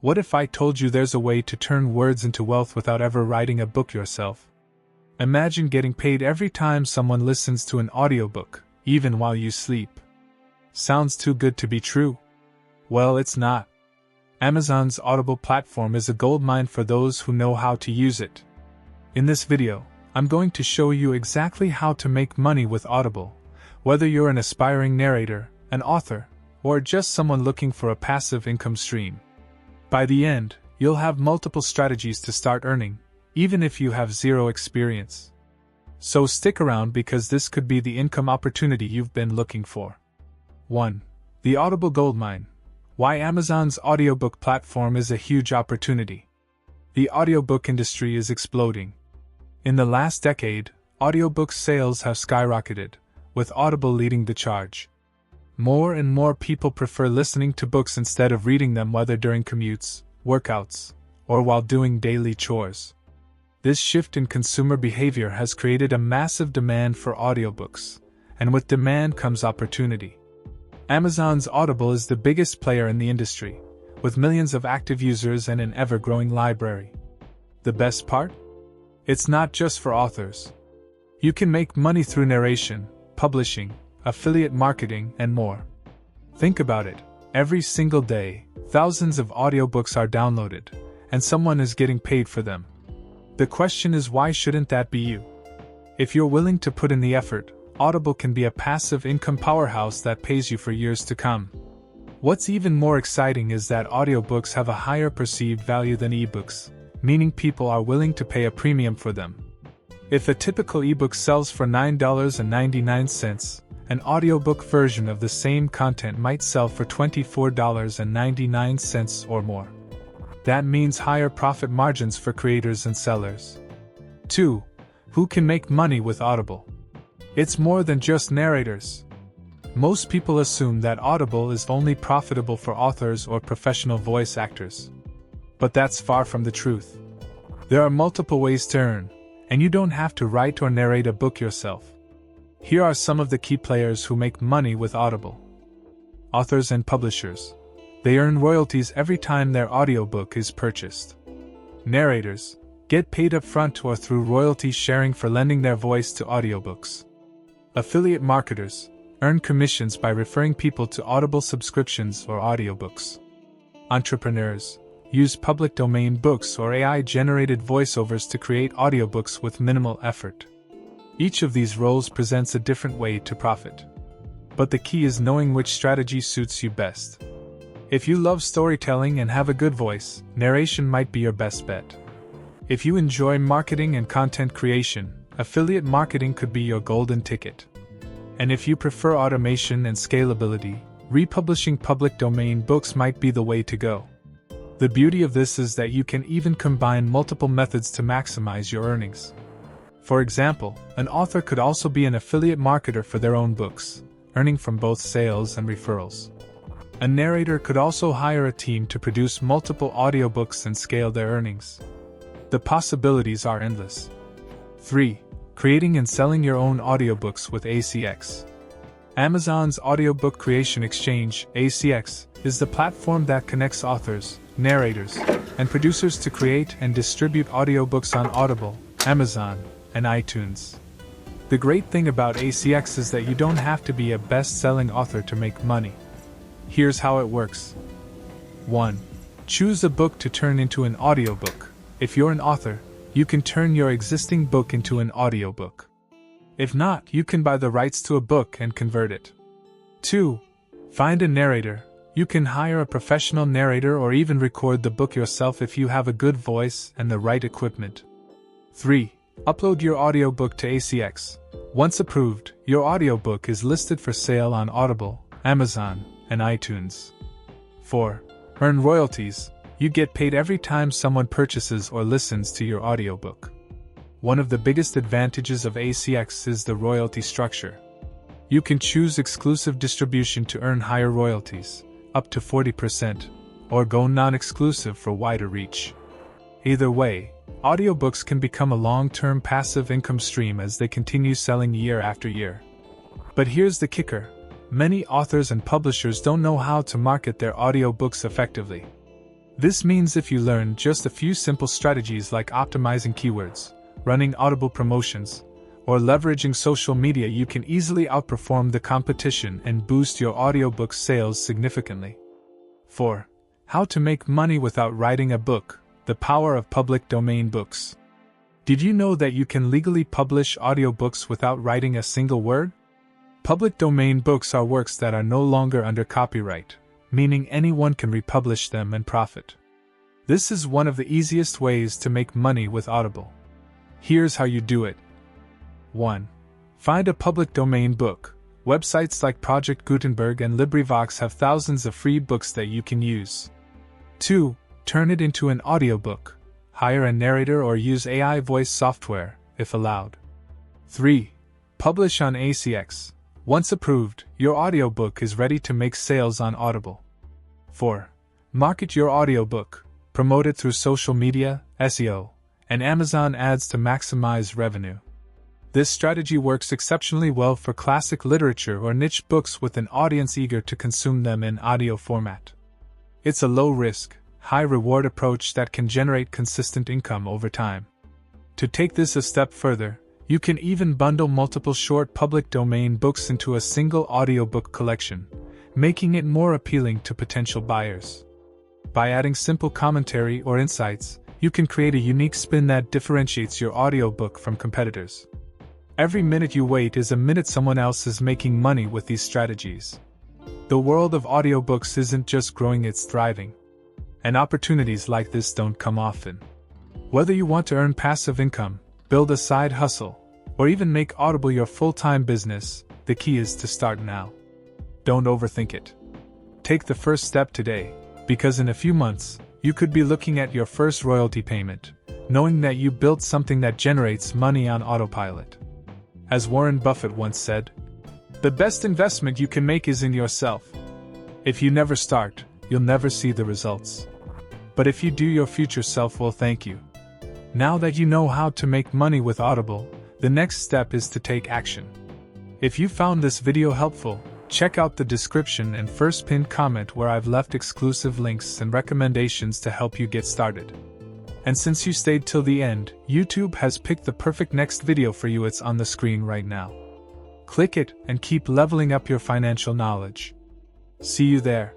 What if I told you there's a way to turn words into wealth without ever writing a book yourself? Imagine getting paid every time someone listens to an audiobook, even while you sleep. Sounds too good to be true? Well, it's not. Amazon's Audible platform is a goldmine for those who know how to use it. In this video, I'm going to show you exactly how to make money with Audible, whether you're an aspiring narrator, an author, or just someone looking for a passive income stream. By the end, you'll have multiple strategies to start earning, even if you have zero experience. So stick around because this could be the income opportunity you've been looking for. 1. The Audible Goldmine. Why Amazon's audiobook platform is a huge opportunity. The audiobook industry is exploding. In the last decade, audiobook sales have skyrocketed, with Audible leading the charge. More and more people prefer listening to books instead of reading them, whether during commutes, workouts, or while doing daily chores. This shift in consumer behavior has created a massive demand for audiobooks, and with demand comes opportunity. Amazon's Audible is the biggest player in the industry, with millions of active users and an ever-growing library. The best part? It's not just for authors. You can make money through narration, publishing, affiliate marketing, and more. Think about it. Every single day, thousands of audiobooks are downloaded, and someone is getting paid for them. The question is, why shouldn't that be you? If you're willing to put in the effort, Audible can be a passive income powerhouse that pays you for years to come. What's even more exciting is that audiobooks have a higher perceived value than ebooks, meaning people are willing to pay a premium for them. If a typical ebook sells for $9.99, an audiobook version of the same content might sell for $24.99 or more. That means higher profit margins for creators and sellers. 2. Who can make money with Audible? It's more than just narrators. Most people assume that Audible is only profitable for authors or professional voice actors. But that's far from the truth. There are multiple ways to earn, and you don't have to write or narrate a book yourself. Here are some of the key players who make money with Audible. Authors and publishers. They earn royalties every time their audiobook is purchased. Narrators get paid upfront or through royalty sharing for lending their voice to audiobooks. Affiliate marketers earn commissions by referring people to Audible subscriptions or audiobooks. Entrepreneurs use public domain books or AI-generated voiceovers to create audiobooks with minimal effort. Each of these roles presents a different way to profit. But the key is knowing which strategy suits you best. If you love storytelling and have a good voice, narration might be your best bet. If you enjoy marketing and content creation, affiliate marketing could be your golden ticket. And if you prefer automation and scalability, republishing public domain books might be the way to go. The beauty of this is that you can even combine multiple methods to maximize your earnings. For example, an author could also be an affiliate marketer for their own books, earning from both sales and referrals. A narrator could also hire a team to produce multiple audiobooks and scale their earnings. The possibilities are endless. 3. Creating and selling your own audiobooks with ACX. Amazon's Audiobook Creation Exchange, ACX, is the platform that connects authors, narrators, and producers to create and distribute audiobooks on Audible, Amazon, and iTunes. The great thing about ACX is that you don't have to be a best-selling author to make money. Here's how it works. 1. Choose a book to turn into an audiobook. If you're an author, you can turn your existing book into an audiobook. If not, you can buy the rights to a book and convert it. 2. Find a narrator. You can hire a professional narrator or even record the book yourself if you have a good voice and the right equipment. 3. Upload your audiobook to ACX. Once approved, your audiobook is listed for sale on Audible, Amazon, and iTunes. 4. Earn royalties. You get paid every time someone purchases or listens to your audiobook. One of the biggest advantages of ACX is the royalty structure. You can choose exclusive distribution to earn higher royalties, up to 40%, or go non-exclusive for wider reach. Either way, audiobooks can become a long-term passive income stream as they continue selling year after year. But here's the kicker. Many authors and publishers don't know how to market their audiobooks effectively. This means if you learn just a few simple strategies like optimizing keywords, running Audible promotions, or leveraging social media, you can easily outperform the competition and boost your audiobook sales significantly. 4. How to make money without writing a book: the power of public domain books. Did you know that you can legally publish audiobooks without writing a single word? Public domain books are works that are no longer under copyright, meaning anyone can republish them and profit. This is one of the easiest ways to make money with Audible. Here's how you do it. 1. Find a public domain book. Websites like Project Gutenberg and LibriVox have thousands of free books that you can use. 2. Turn it into an audiobook. Hire a narrator or use AI voice software, if allowed. 3. Publish on ACX. Once approved, your audiobook is ready to make sales on Audible. 4. Market your audiobook. Promote it through social media, SEO, and Amazon ads to maximize revenue. This strategy works exceptionally well for classic literature or niche books with an audience eager to consume them in audio format. It's a low-risk, high-reward approach that can generate consistent income over time. To take this a step further, you can even bundle multiple short public domain books into a single audiobook collection, making it more appealing to potential buyers. By adding simple commentary or insights, you can create a unique spin that differentiates your audiobook from competitors. Every minute you wait is a minute someone else is making money with these strategies. The world of audiobooks isn't just growing, it's thriving. And opportunities like this don't come often. Whether you want to earn passive income, build a side hustle, or even make Audible your full-time business, the key is to start now. Don't overthink it. Take the first step today, because in a few months, you could be looking at your first royalty payment, knowing that you built something that generates money on autopilot. As Warren Buffett once said, "The best investment you can make is in yourself. If you never start, you'll never see the results. But if you do, your future self will thank you." Now that you know how to make money with Audible, the next step is to take action. If you found this video helpful, check out the description and first pinned comment where I've left exclusive links and recommendations to help you get started. And since you stayed till the end, YouTube has picked the perfect next video for you. It's on the screen right now. Click it and keep leveling up your financial knowledge. See you there.